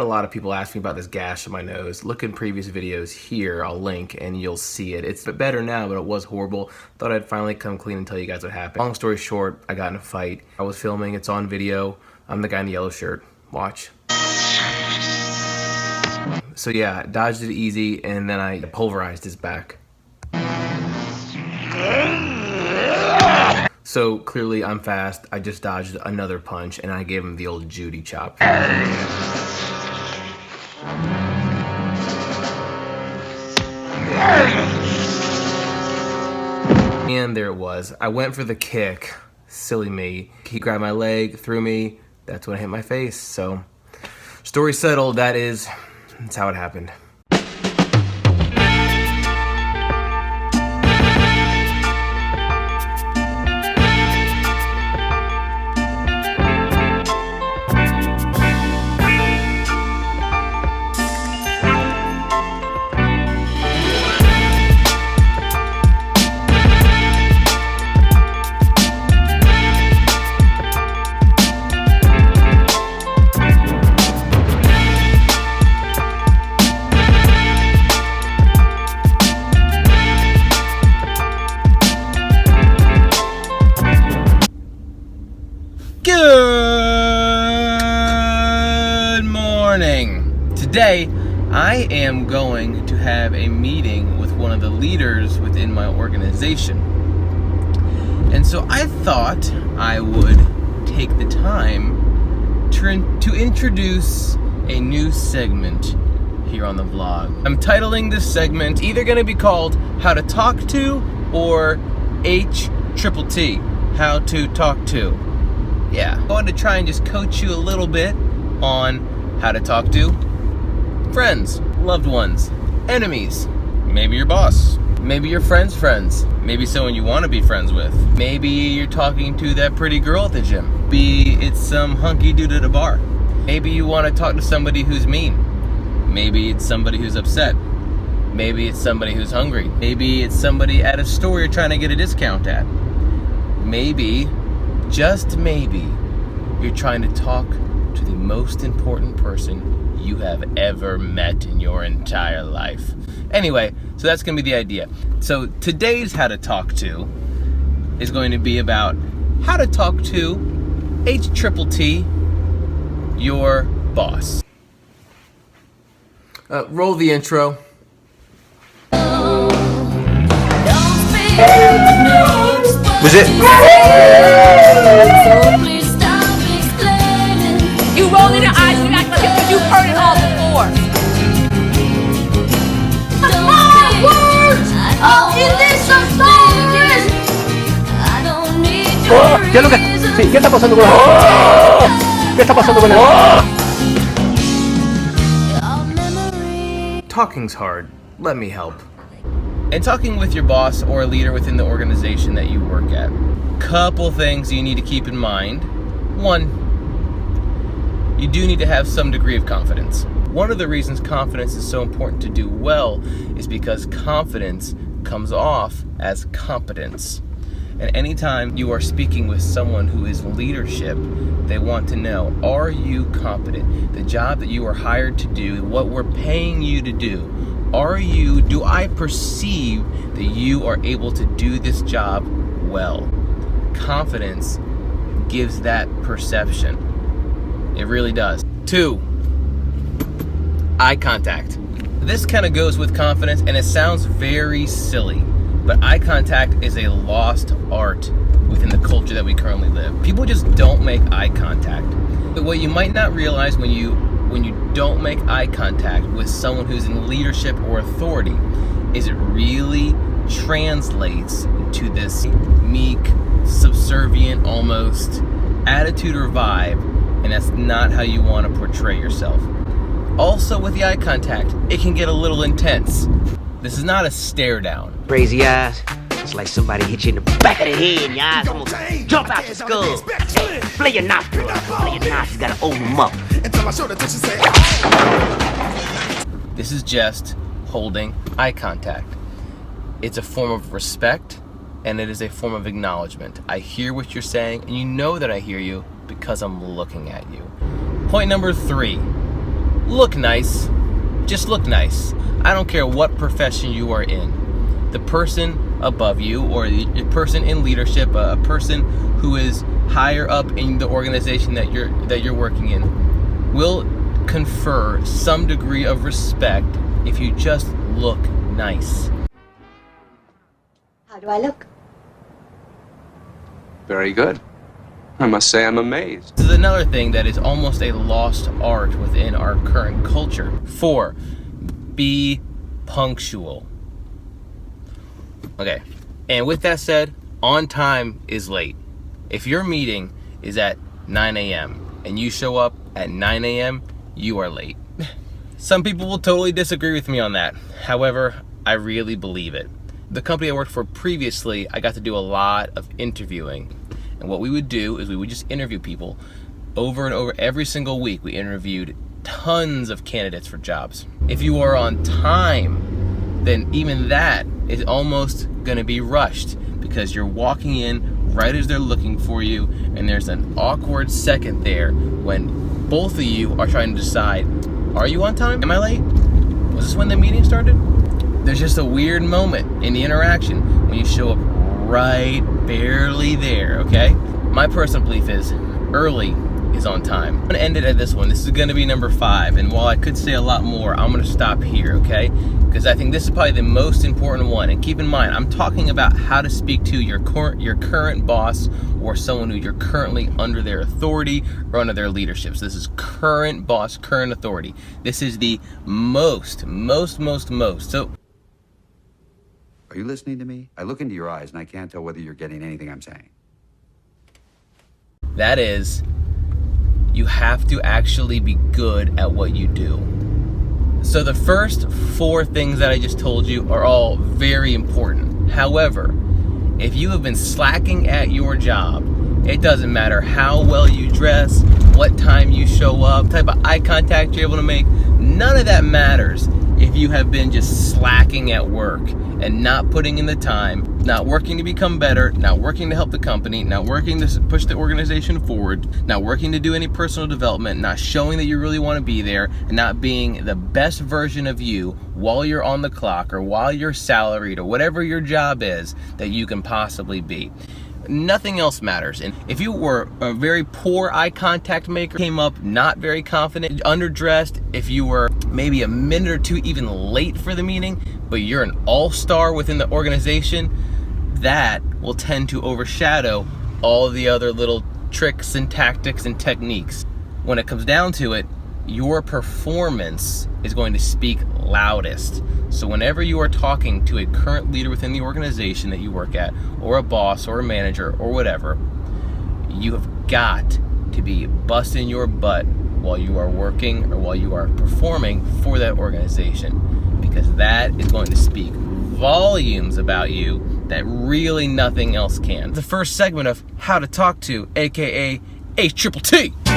A lot of people ask me about this gash on my nose. Look in previous videos here, I'll link, and you'll see it. It's better now, but it was horrible. Thought I'd finally come clean and tell you guys what happened. Long story short, I got in a fight. I was filming, it's on video. I'm the guy in the yellow shirt. Watch. So yeah, dodged it easy, and then I pulverized his back. So clearly I'm fast. I just dodged another punch, and I gave him the old Judy chop. And there it was. I went for the kick. Silly me. He grabbed my leg, threw me. That's when I hit my face. So, story settled. That's how it happened. Good morning. Today, I am going to have a meeting with one of the leaders within my organization. And so I thought I would take the time to introduce a new segment here on the vlog. I'm titling this segment either going to be called How to Talk To or HTTT, How to Talk To. Yeah, I wanted to try and just coach you a little bit on how to talk to friends, loved ones, enemies, maybe your boss, maybe your friend's friends, maybe someone you want to be friends with. Maybe you're talking to that pretty girl at the gym. Maybe it's some hunky dude at a bar. Maybe you want to talk to somebody who's mean. Maybe it's somebody who's upset. Maybe it's somebody who's hungry. Maybe it's somebody at a store you're trying to get a discount at. Maybe, just maybe, you're trying to talk to the most important person you have ever met in your entire life. Anyway, so that's going to be the idea. So today's How to Talk To is going to be about how to talk to HTTT, your boss. Roll the intro. Was it? You rolling your eyes and act like if you've heard it all before. Words of ¿Qué es lo que sí, qué está pasando con él? ¿Qué está pasando con él? Talking's hard. Let me help. And talking with your boss or a leader within the organization that you work at. Couple things you need to keep in mind. One, you do need to have some degree of confidence. One of the reasons confidence is so important to do well is because confidence comes off as competence. And anytime you are speaking with someone who is leadership, they want to know, are you competent? The job that you are hired to do, what we're paying you to do, do I perceive that you are able to do this job well? Confidence gives that perception. It really does. 2, eye contact. This kind of goes with confidence, and it sounds very silly, but eye contact is a lost art within the culture that we currently live. People just don't make eye contact. But what you might not realize when you don't make eye contact with someone who's in leadership or authority is it really translates to this meek, subservient almost attitude or vibe, and that's not how you want to portray yourself. Also with the eye contact, it can get a little intense. This is not a stare down. Crazy eyes. It's like somebody hit you in the back of the head and your eyes almost jump out your skull. Hey, play your nostrils. Play your nostrils. You gotta open them up. This is just holding eye contact. It's a form of respect, and it is a form of acknowledgement. I hear what you're saying, and you know that I hear you because I'm looking at you. Point number 3, look nice. Just look nice. I don't care what profession you are in. The person above you, or the person in leadership, a person who is higher up in the organization that you're working in, will confer some degree of respect if you just look nice. How do I look? Very good. I must say I'm amazed. This is another thing that is almost a lost art within our current culture. 4, be punctual. Okay, and with that said, on time is late. If your meeting is at 9 a.m. and you show up at 9 a.m., you are late. Some people will totally disagree with me on that. However, I really believe it. The company I worked for previously, I got to do a lot of interviewing. And what we would do is we would just interview people over and over every single week. We interviewed tons of candidates for jobs. If you are on time, then even that is almost gonna be rushed because you're walking in right as they're looking for you, and there's an awkward second there when both of you are trying to decide, are you on time? Am I late? Was this when the meeting started? There's just a weird moment in the interaction when you show up right barely there, okay? My personal belief is early is on time. I'm gonna end it at this one. This is gonna be number 5, and while I could say a lot more, I'm gonna stop here, okay? Because I think this is probably the most important one. And keep in mind, I'm talking about how to speak to your current boss or someone who you're currently under their authority or under their leadership. So this is current boss, current authority. This is the most. So Are you listening to me? I look into your eyes and I can't tell whether you're getting anything I'm saying. that is, you have to actually be good at what you do. So the first 4 things that I just told you are all very important. However, if you have been slacking at your job, it doesn't matter how well you dress, what time you show up, type of eye contact you're able to make, none of that matters if you have been just slacking at work and not putting in the time, not working to become better, not working to help the company, not working to push the organization forward, not working to do any personal development, not showing that you really want to be there, and not being the best version of you while you're on the clock or while you're salaried or whatever your job is that you can possibly be. Nothing else matters. And if you were a very poor eye contact maker, came up not very confident, underdressed, if you were maybe a minute or 2 even late for the meeting, but you're an all-star within the organization, that will tend to overshadow all the other little tricks and tactics and techniques. When it comes down to it, your performance is going to speak loudest. So whenever you are talking to a current leader within the organization that you work at, or a boss or a manager or whatever, you have got to be busting your butt while you are working or while you are performing for that organization, because that is going to speak volumes about you that really nothing else can. The first segment of How to Talk to, aka HTTT.